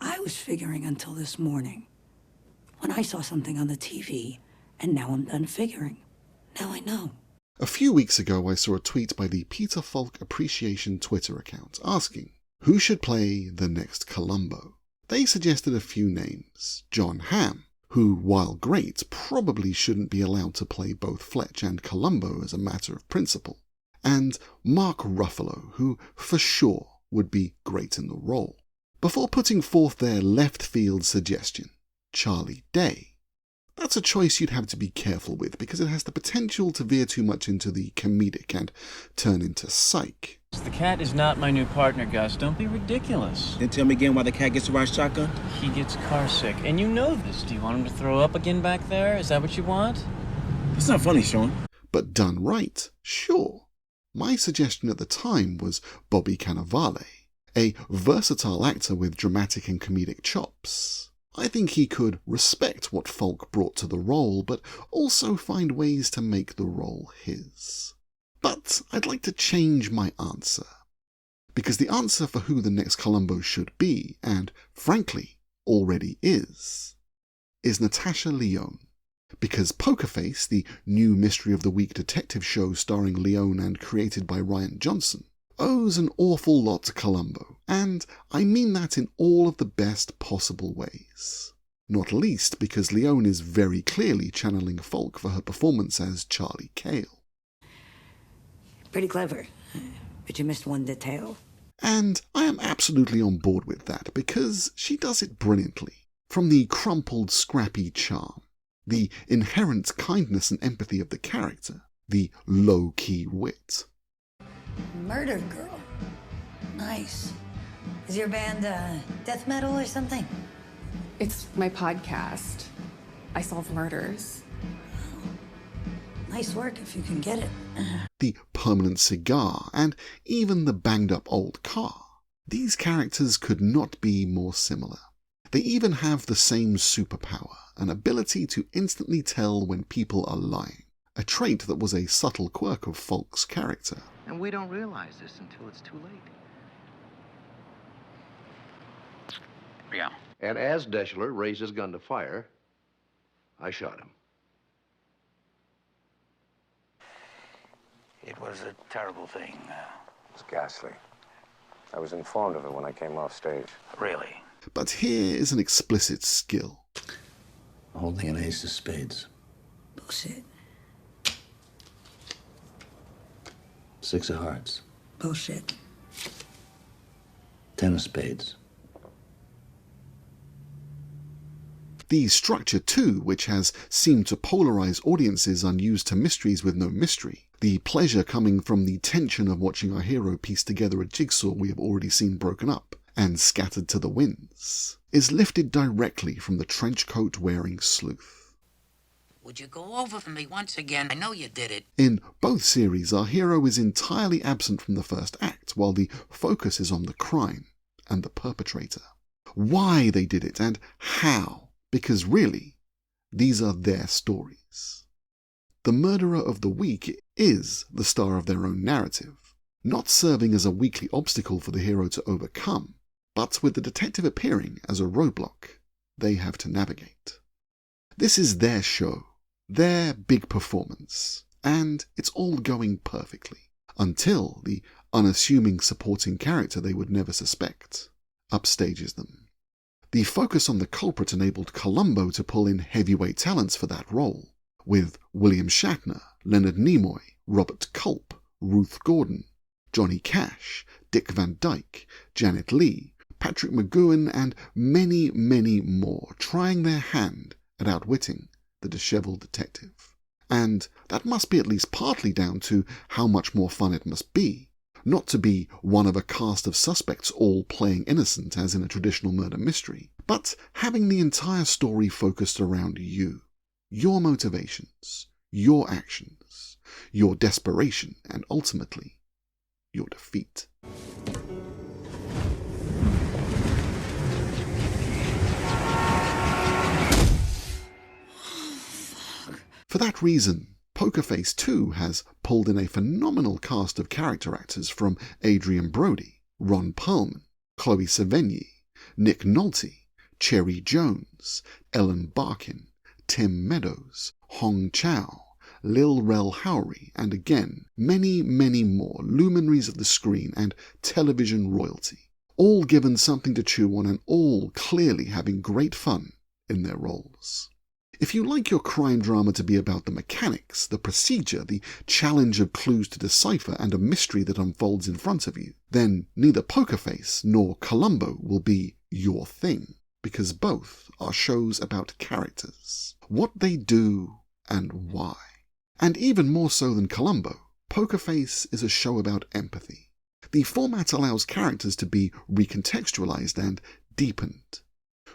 I was figuring until this morning, when I saw something on the TV, and now I'm done figuring. Now I know. A few weeks ago, I saw a tweet by the Peter Falk Appreciation Twitter account asking, who should play the next Columbo? They suggested a few names. John Hamm, who, while great, probably shouldn't be allowed to play both Fletch and Columbo as a matter of principle. And Mark Ruffalo, who for sure would be great in the role. Before putting forth their left field suggestion, Charlie Day. That's a choice you'd have to be careful with because it has the potential to veer too much into the comedic and turn into psych. The cat is not my new partner, Gus. Don't be ridiculous. Then tell me again why the cat gets to ride shotgun? He gets car sick, and you know this. Do you want him to throw up again back there? Is that what you want? It's not funny, Sean. But done right, sure. My suggestion at the time was Bobby Cannavale, a versatile actor with dramatic and comedic chops. I think he could respect what Falk brought to the role, but also find ways to make the role his. But I'd like to change my answer. Because the answer for who the next Columbo should be, and frankly, already is Natasha Lyonne. Because Poker Face, the new Mystery of the Week detective show starring Lyonne and created by Rian Johnson, owes an awful lot to Columbo, and I mean that in all of the best possible ways. Not least because Lyonne is very clearly channeling Falk for her performance as Charlie Cale. Pretty clever, but you missed one detail. And I am absolutely on board with that because she does it brilliantly. From the crumpled, scrappy charm, the inherent kindness and empathy of the character, the low-key wit. Murder Girl. Nice. Is your band death metal or something? It's my podcast. I solve murders. Nice work if you can get it. The permanent cigar, and even the banged-up old car. These characters could not be more similar. They even have the same superpower, an ability to instantly tell when people are lying, a trait that was a subtle quirk of Falk's character. And we don't realize this until it's too late. Yeah. And as Deschler raised his gun to fire, I shot him. It was a terrible thing. It's ghastly. I was informed of it when I came off stage. Really. But here is an explicit skill. Holding an ace of spades. Bullshit. Six of hearts. Bullshit. 10 of spades. The structure, too, which has seemed to polarize audiences unused to mysteries with no mystery, the pleasure coming from the tension of watching our hero piece together a jigsaw we have already seen broken up and scattered to the winds, is lifted directly from the trench-coat-wearing sleuth. Would you go over for me once again? I know you did it. In both series, our hero is entirely absent from the first act, while the focus is on the crime and the perpetrator. Why they did it and how, because really, these are their stories. The murderer of the week is the star of their own narrative, not serving as a weekly obstacle for the hero to overcome, but with the detective appearing as a roadblock they have to navigate. This is their show, their big performance, and it's all going perfectly, until the unassuming supporting character they would never suspect upstages them. The focus on the culprit enabled Columbo to pull in heavyweight talents for that role, with William Shatner, Leonard Nimoy, Robert Culp, Ruth Gordon, Johnny Cash, Dick Van Dyke, Janet Leigh, Patrick McGowan, and many, many more trying their hand at outwitting the disheveled detective. And that must be at least partly down to how much more fun it must be, not to be one of a cast of suspects all playing innocent as in a traditional murder mystery, but having the entire story focused around you, your motivations, your actions, your desperation, and ultimately, your defeat. For that reason, Poker Face 2 has pulled in a phenomenal cast of character actors from Adrian Brody, Ron Perlman, Chloe Sevigny, Nick Nolte, Cherry Jones, Ellen Barkin, Tim Meadows, Hong Chow, Lil Rel Howery, and again, many, many more luminaries of the screen and television royalty, all given something to chew on and all clearly having great fun in their roles. If you like your crime drama to be about the mechanics, the procedure, the challenge of clues to decipher, and a mystery that unfolds in front of you, then neither Poker Face nor Columbo will be your thing, because both are shows about characters, what they do and why. And even more so than Columbo, Poker Face is a show about empathy. The format allows characters to be recontextualized and deepened.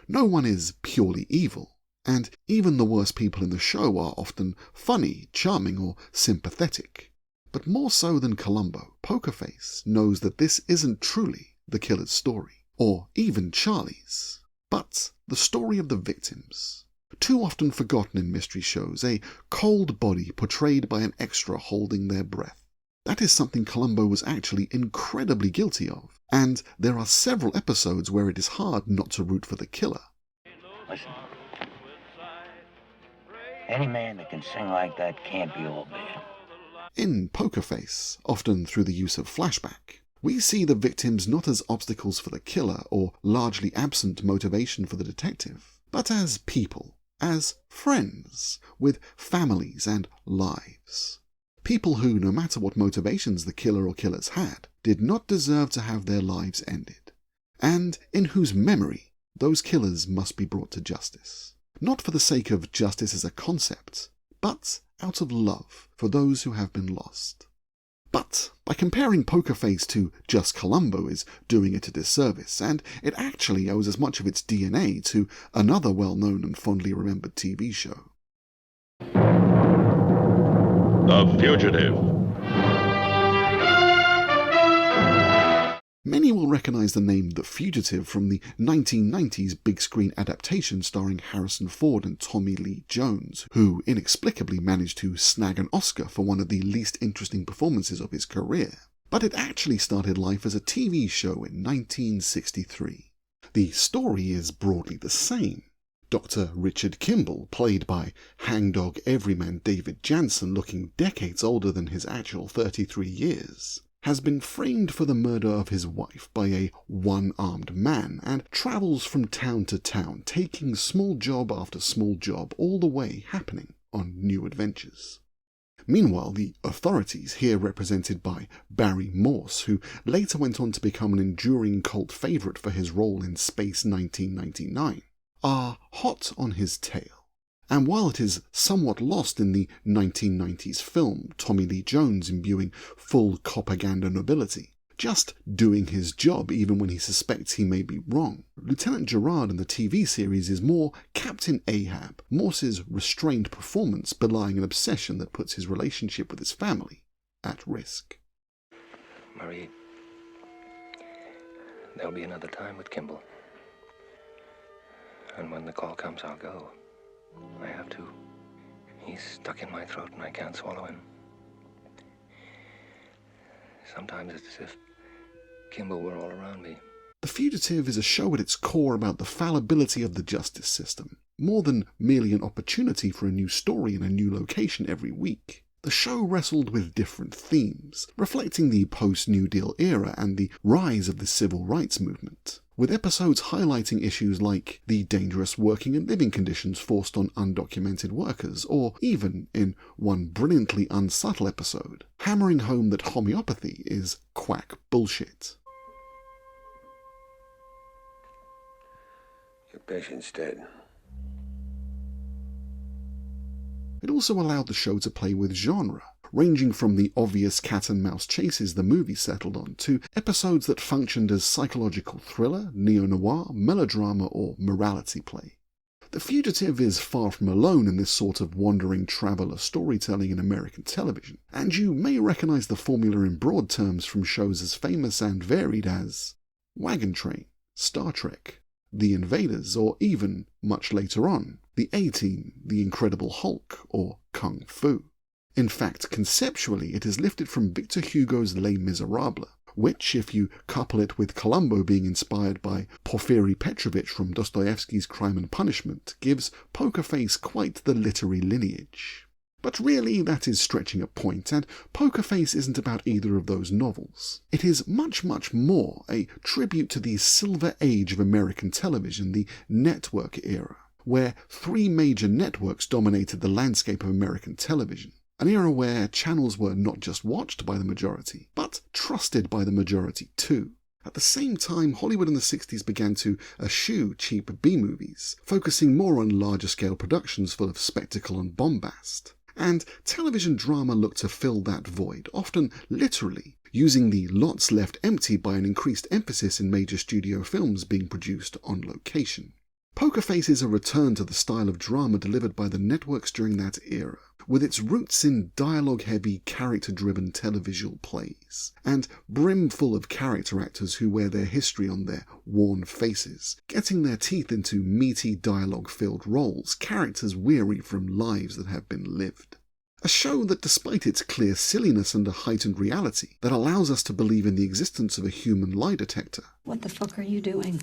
No one is purely evil, and even the worst people in the show are often funny, charming, or sympathetic. But more so than Columbo, Poker Face knows that this isn't truly the killer's story, or even Charlie's, but the story of the victims. Too often forgotten in mystery shows, a cold body portrayed by an extra holding their breath. That is something Columbo was actually incredibly guilty of, and there are several episodes where it is hard not to root for the killer. Listen. Any man that can sing like that can't be all bad. In Poker Face, often through the use of flashback, we see the victims not as obstacles for the killer or largely absent motivation for the detective, but as people, as friends, with families and lives. People who, no matter what motivations the killer or killers had, did not deserve to have their lives ended, and in whose memory those killers must be brought to justice. Not for the sake of justice as a concept, but out of love for those who have been lost. But by comparing Poker Face to just Columbo is doing it a disservice, and it actually owes as much of its DNA to another well-known and fondly remembered TV show. The Fugitive. Many will recognize the name The Fugitive from the 1990s big-screen adaptation starring Harrison Ford and Tommy Lee Jones, who inexplicably managed to snag an Oscar for one of the least interesting performances of his career. But it actually started life as a TV show in 1963. The story is broadly the same. Dr. Richard Kimball, played by hangdog everyman David Jansen, looking decades older than his actual 33 years, has been framed for the murder of his wife by a one-armed man and travels from town to town, taking small job after small job, all the way happening on new adventures. Meanwhile, the authorities, here represented by Barry Morse, who later went on to become an enduring cult favourite for his role in Space 1999, are hot on his tail. And while it is somewhat lost in the 1990s film, Tommy Lee Jones imbuing full propaganda nobility, just doing his job even when he suspects he may be wrong, Lieutenant Gerard in the TV series is more Captain Ahab, Morse's restrained performance belying an obsession that puts his relationship with his family at risk. Marie, there'll be another time with Kimball. And when the call comes, I'll go. I have to. He's stuck in my throat and I can't swallow him. Sometimes it's as if Kimball were all around me. The Fugitive is a show at its core about the fallibility of the justice system, more than merely an opportunity for a new story in a new location every week. The show wrestled with different themes, reflecting the post-New Deal era and the rise of the civil rights movement, with episodes highlighting issues like the dangerous working and living conditions forced on undocumented workers, or even, in one brilliantly unsubtle episode, hammering home that homeopathy is quack bullshit. Your patient's dead. It also allowed the show to play with genre, ranging from the obvious cat and mouse chases the movie settled on to episodes that functioned as psychological thriller, neo-noir, melodrama, or morality play. The Fugitive is far from alone in this sort of wandering traveller storytelling in American television, and you may recognise the formula in broad terms from shows as famous and varied as Wagon Train, Star Trek, The Invaders, or even, much later on, The A-Team, The Incredible Hulk, or Kung Fu. In fact, conceptually, it is lifted from Victor Hugo's Les Miserables, which, if you couple it with Columbo being inspired by Porfiry Petrovich from Dostoevsky's Crime and Punishment, gives Poker Face quite the literary lineage. But really, that is stretching a point, and Poker Face isn't about either of those novels. It is much, much more a tribute to the silver age of American television, the network era, where 3 major networks dominated the landscape of American television. An era where channels were not just watched by the majority, but trusted by the majority too. At the same time, Hollywood in the 60s began to eschew cheap B-movies, focusing more on larger-scale productions full of spectacle and bombast. And television drama looked to fill that void, often literally, using the lots left empty by an increased emphasis in major studio films being produced on location. Poker Face is a return to the style of drama delivered by the networks during that era, with its roots in dialogue-heavy, character-driven televisual plays, and brimful of character actors who wear their history on their worn faces, getting their teeth into meaty dialogue-filled roles, characters weary from lives that have been lived. A show that, despite its clear silliness and a heightened reality, that allows us to believe in the existence of a human lie detector. What the fuck are you doing?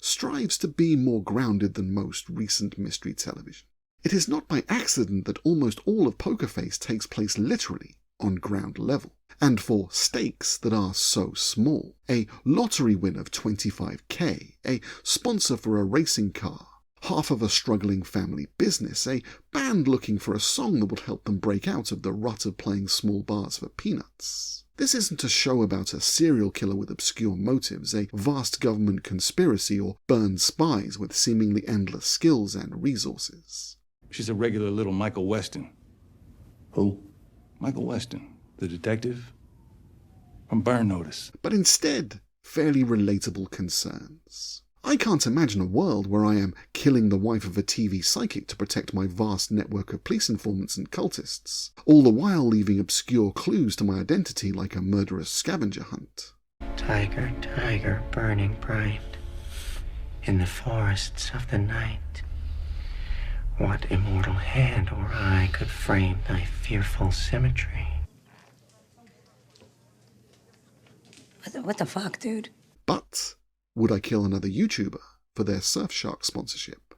Strives to be more grounded than most recent mystery television. It is not by accident that almost all of Poker Face takes place literally on ground level, and for stakes that are so small. A lottery win of $25,000, a sponsor for a racing car, half of a struggling family business, a band looking for a song that would help them break out of the rut of playing small bars for peanuts. This isn't a show about a serial killer with obscure motives, a vast government conspiracy, or burned spies with seemingly endless skills and resources. She's a regular little Michael Weston. Who? Michael Weston, the detective from Burn Notice. But instead, fairly relatable concerns. I can't imagine a world where I am killing the wife of a TV psychic to protect my vast network of police informants and cultists, all the while leaving obscure clues to my identity like a murderous scavenger hunt. Tiger, tiger, burning bright in the forests of the night, what immortal hand or eye could frame thy fearful symmetry? What the fuck, dude? But would I kill another YouTuber for their Surfshark sponsorship?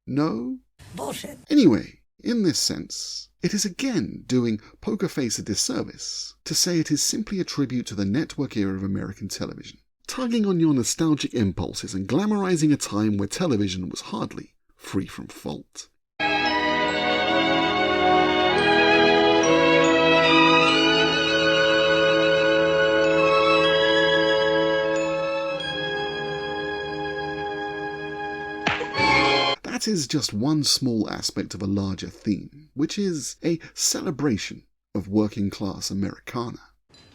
No? Bullshit. Anyway, in this sense, it is again doing Poker Face a disservice to say it is simply a tribute to the network era of American television, tugging on your nostalgic impulses and glamorizing a time where television was hardly free from fault. That is just one small aspect of a larger theme, which is a celebration of working-class Americana.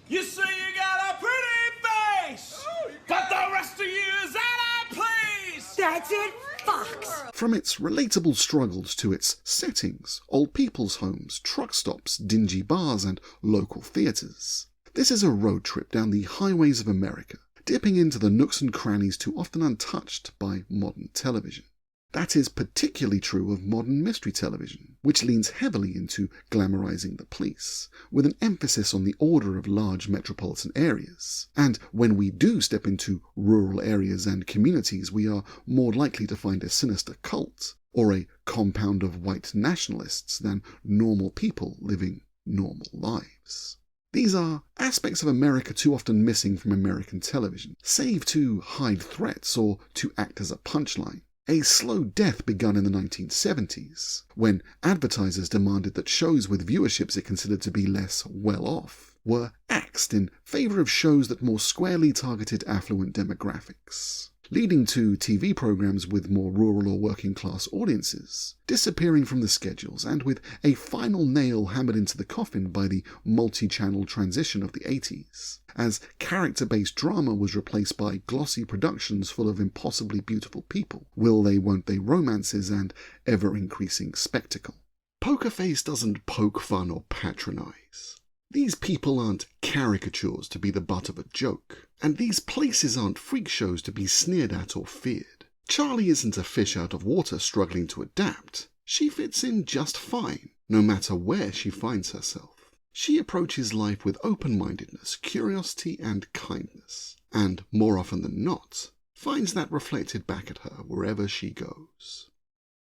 You say you got a pretty face, but the rest of you is out of place. That's it, Fox. From its relatable struggles to its settings, old people's homes, truck stops, dingy bars, and local theatres. This is a road trip down the highways of America, dipping into the nooks and crannies too often untouched by modern television. That is particularly true of modern mystery television, which leans heavily into glamorizing the police, with an emphasis on the order of large metropolitan areas. And when we do step into rural areas and communities, we are more likely to find a sinister cult, or a compound of white nationalists than normal people living normal lives. These are aspects of America too often missing from American television, save to hide threats or to act as a punchline. A slow death begun in the 1970s, when advertisers demanded that shows with viewerships it considered to be less well-off were axed in favour of shows that more squarely targeted affluent demographics, leading to TV programmes with more rural or working-class audiences disappearing from the schedules, and with a final nail hammered into the coffin by the multi-channel transition of the 80s, as character-based drama was replaced by glossy productions full of impossibly beautiful people, will-they, won't-they romances, and ever-increasing spectacle. Poker Face doesn't poke fun or patronise. These people aren't caricatures to be the butt of a joke, and these places aren't freak shows to be sneered at or feared. Charlie isn't a fish out of water struggling to adapt. She fits in just fine, no matter where she finds herself. She approaches life with open-mindedness, curiosity, and kindness, and more often than not, finds that reflected back at her wherever she goes.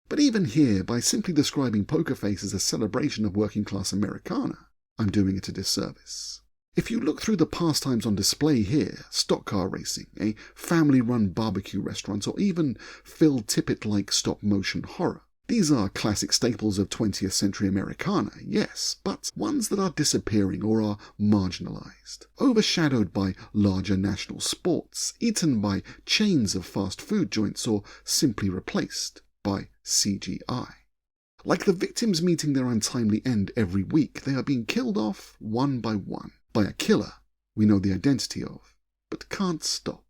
But even here, by simply describing Poker Face as a celebration of working-class Americana, I'm doing it a disservice. If you look through the pastimes on display here, stock car racing, a family-run barbecue restaurant, or even Phil Tippett-like stop-motion horror, these are classic staples of 20th century Americana, yes, but ones that are disappearing or are marginalized, overshadowed by larger national sports, eaten by chains of fast food joints, or simply replaced by CGI. Like the victims meeting their untimely end every week, they are being killed off one by one by a killer we know the identity of, but can't stop.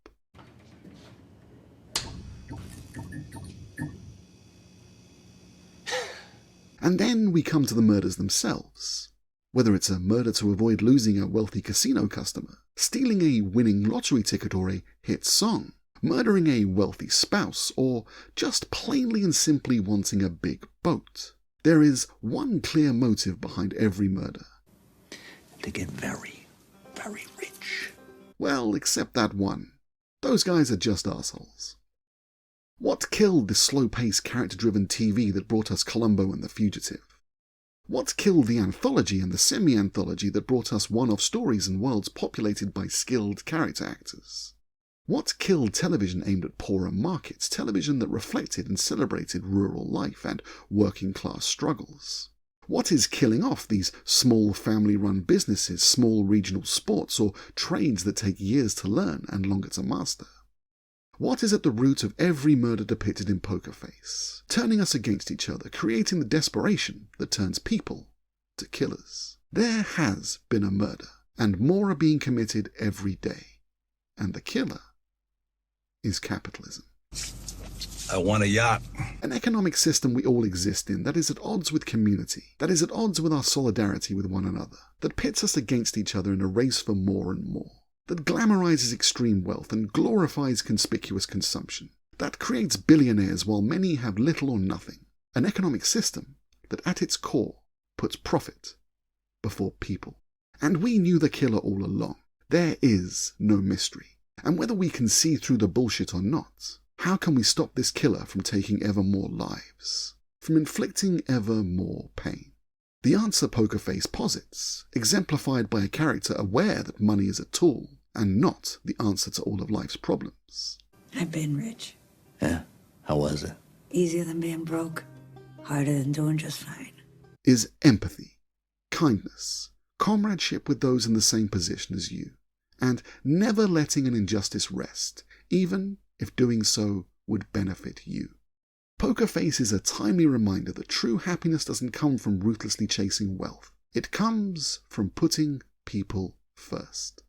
And then we come to the murders themselves. Whether it's a murder to avoid losing a wealthy casino customer, stealing a winning lottery ticket or a hit song, murdering a wealthy spouse, or just plainly and simply wanting a big boat. There is one clear motive behind every murder. To get very, very rich. Well, except that one. Those guys are just assholes. What killed the slow-paced, character-driven TV that brought us Columbo and The Fugitive? What killed the anthology and the semi-anthology that brought us one-off stories and worlds populated by skilled character actors? What killed television aimed at poorer markets, television that reflected and celebrated rural life and working-class struggles? What is killing off these small family-run businesses, small regional sports, or trades that take years to learn and longer to master? What is at the root of every murder depicted in Poker Face, turning us against each other, creating the desperation that turns people to killers? There has been a murder, and more are being committed every day. And the killer is capitalism. I want a yacht. An economic system we all exist in that is at odds with community, that is at odds with our solidarity with one another, that pits us against each other in a race for more and more, that glamorizes extreme wealth and glorifies conspicuous consumption, that creates billionaires while many have little or nothing. An economic system that at its core puts profit before people. And we knew the killer all along. There is no mystery. And whether we can see through the bullshit or not, how can we stop this killer from taking ever more lives, from inflicting ever more pain? The answer Poker Face posits, exemplified by a character aware that money is a tool and not the answer to all of life's problems. I've been rich. Yeah, how was it? Easier than being broke. Harder than doing just fine. Is empathy, kindness, comradeship with those in the same position as you, and never letting an injustice rest, even if doing so would benefit you. Poker Face is a timely reminder that true happiness doesn't come from ruthlessly chasing wealth. It comes from putting people first.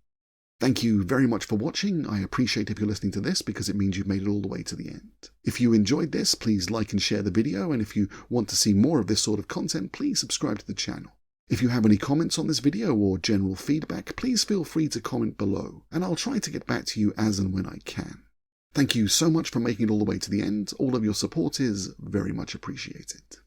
Thank you very much for watching. I appreciate if you're listening to this because it means you've made it all the way to the end. If you enjoyed this, please like and share the video, and if you want to see more of this sort of content, please subscribe to the channel. If you have any comments on this video or general feedback, please feel free to comment below, and I'll try to get back to you as and when I can. Thank you so much for making it all the way to the end. All of your support is very much appreciated.